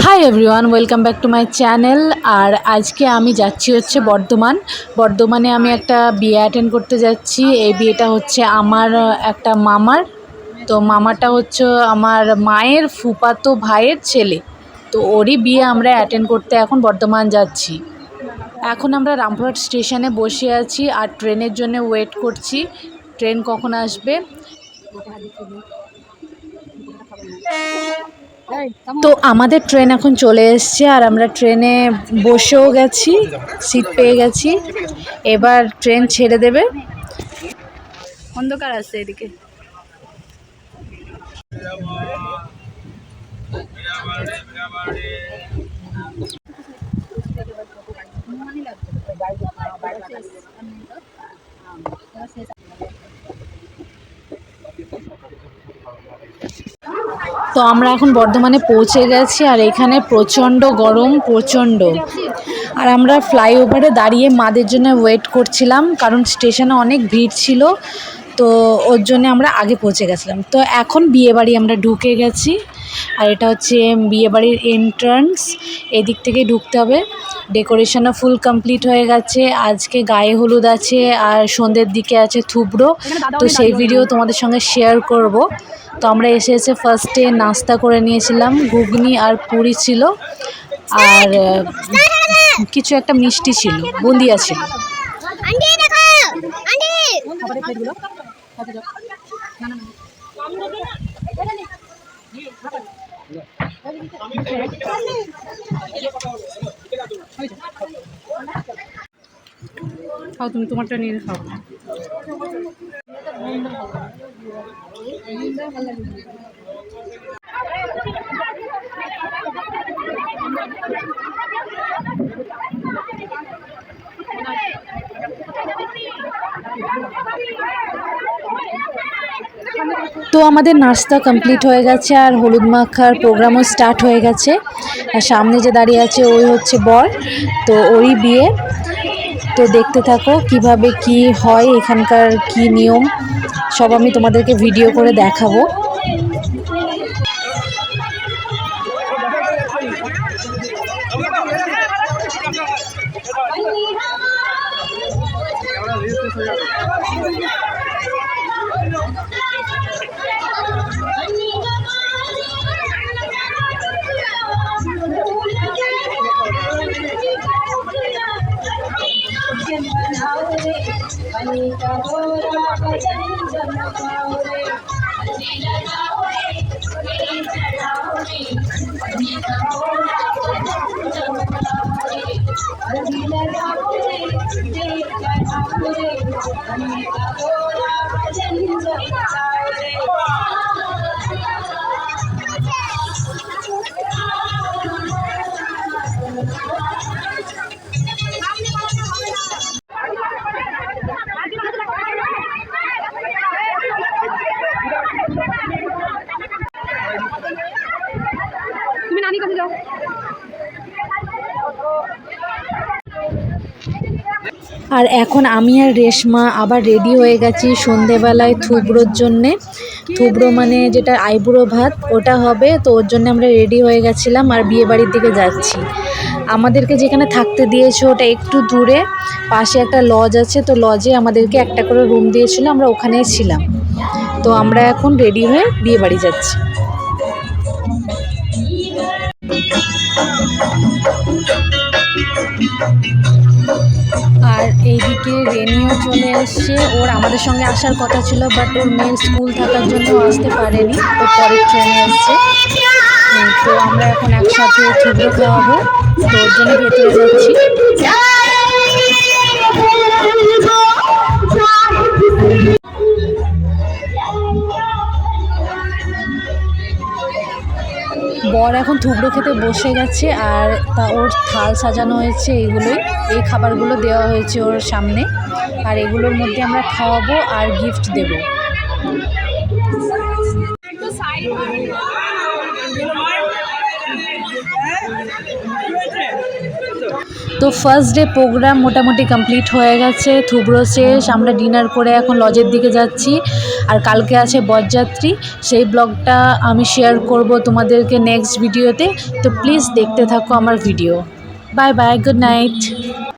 High everyone, welcome back to my channel. আর আজকে আমি যাচ্ছি হচ্ছে বর্ধমানে আমি একটা বিয়ে অ্যাটেন্ড করতে যাচ্ছি। এই বিয়েটা হচ্ছে আমার একটা মামার। তো মামাটা হচ্ছে আমার মায়ের ফুফাতো ভাইয়ের ছেলে। তো ওরই বিয়ে আমরা অ্যাটেন্ড করতে এখন বর্ধমান যাচ্ছি। এখন আমরা রামপুরহাট স্টেশনে বসে আছি আর ট্রেনের জন্য ওয়েট করছি, ট্রেন কখন আসবে। তো আমাদের ট্রেন এখন চলে এসছে আর আমরা ট্রেনে বসেও গেছি, সিট পেয়ে গেছি। এবার ট্রেন ছেড়ে দেবে। অন্ধকার আছে এদিকে। তো আমরা এখন বর্ধমানে পৌঁছে গেছি আর এখানে প্রচণ্ড গরম, প্রচণ্ড। আর আমরা ফ্লাইওভারে দাঁড়িয়ে মাদের জন্য ওয়েট করছিলাম, কারণ স্টেশনে অনেক ভিড় ছিল। তো ওর জন্য আমরা আগে পৌঁছে গেছিলাম। তো এখন বিয়েবাড়ি আমরা ঢুকে গেছি আর এটা হচ্ছে বিয়েবাড়ির এন্ট্রান্স। এদিক থেকে ঢুকতে হবে। ডেকোরেশনও ফুল কমপ্লিট হয়ে গেছে। আজকে গায়ে হলুদ আছে আর সন্ধ্যের দিকে আছে থুবড়ো। তো সেই ভিডিও তোমাদের সঙ্গে শেয়ার করব। তো আমরা এসে ফার্স্টে নাস্তা করে নিয়েছিলাম, ঘুগনি আর পুরি ছিল, আর কিছু একটা মিষ্টি ছিল, বুন্দিয়া ছিল। খাও, তুমি তোমারটা নিয়ে খাও। তো আমাদের নাস্তা কমপ্লিট হয়ে গেছে আর হলুদ মাখার প্রোগ্রামও স্টার্ট হয়ে গেছে। আর সামনে যে দাঁড়িয়ে আছে ওই হচ্ছে বর, তো ওরই বিয়ে। তো দেখতে থাকো কিভাবে কি হয়, এখানকার কি নিয়ম সব আমি তোমাদেরকে ভিডিও করে দেখাবো। আর এখন আমি আর রেশমা আবার রেডি হয়ে গেছি সন্ধেবেলায় থুবড়োর জন্যে। থুবড়ো মানে যেটা আইবুড়ো ভাত, ওটা হবে। তো ওর জন্য আমরা রেডি হয়ে গেছিলাম আর বিয়ে বাড়ির দিকে যাচ্ছি। আমাদেরকে যেখানে থাকতে দিয়েছে ওটা একটু দূরে, পাশে একটা লজ আছে। তো লজে আমাদেরকে একটা করে রুম দিয়েছিল, আমরা ওখানেই ছিলাম। তো আমরা এখন রেডি হয়ে বিয়ে বাড়ি যাচ্ছি। আর এইদিকে রেনিও চলে এসছে। ওর আমাদের সঙ্গে আসার কথা ছিল, বাট ওর মেয়ের স্কুল থাকার জন্য আসতে পারেনি, ও পরের ট্রেনে এসছে। তো আমরা এখন একসাথে থুবড়ো খাওয়াবো, তো ওর জন্য ভেতরে যাচ্ছি। বর এখন থুবড়ো খেতে বসে গেছে আর ওর থাল সাজানো হয়েছে। এই খাবারগুলো দেওয়া হয়েছে ওর সামনে, আর এগুলোর মধ্যে আমরা খাওয়াবো আর গিফট দেব। তো ফার্স্ট ডে প্রোগ্রাম মোটামুটি কমপ্লিট হয়ে গেছে, থুবড়ো শেষ, আমরা ডিনার করে এখন লজের দিকে যাচ্ছি। আর কালকে আছে বরযাত্রী, সেই ব্লগটা আমি শেয়ার করব তোমাদেরকে নেক্সট ভিডিওতে। তো প্লিজ দেখতে থাকো আমার video. Bye bye, good night.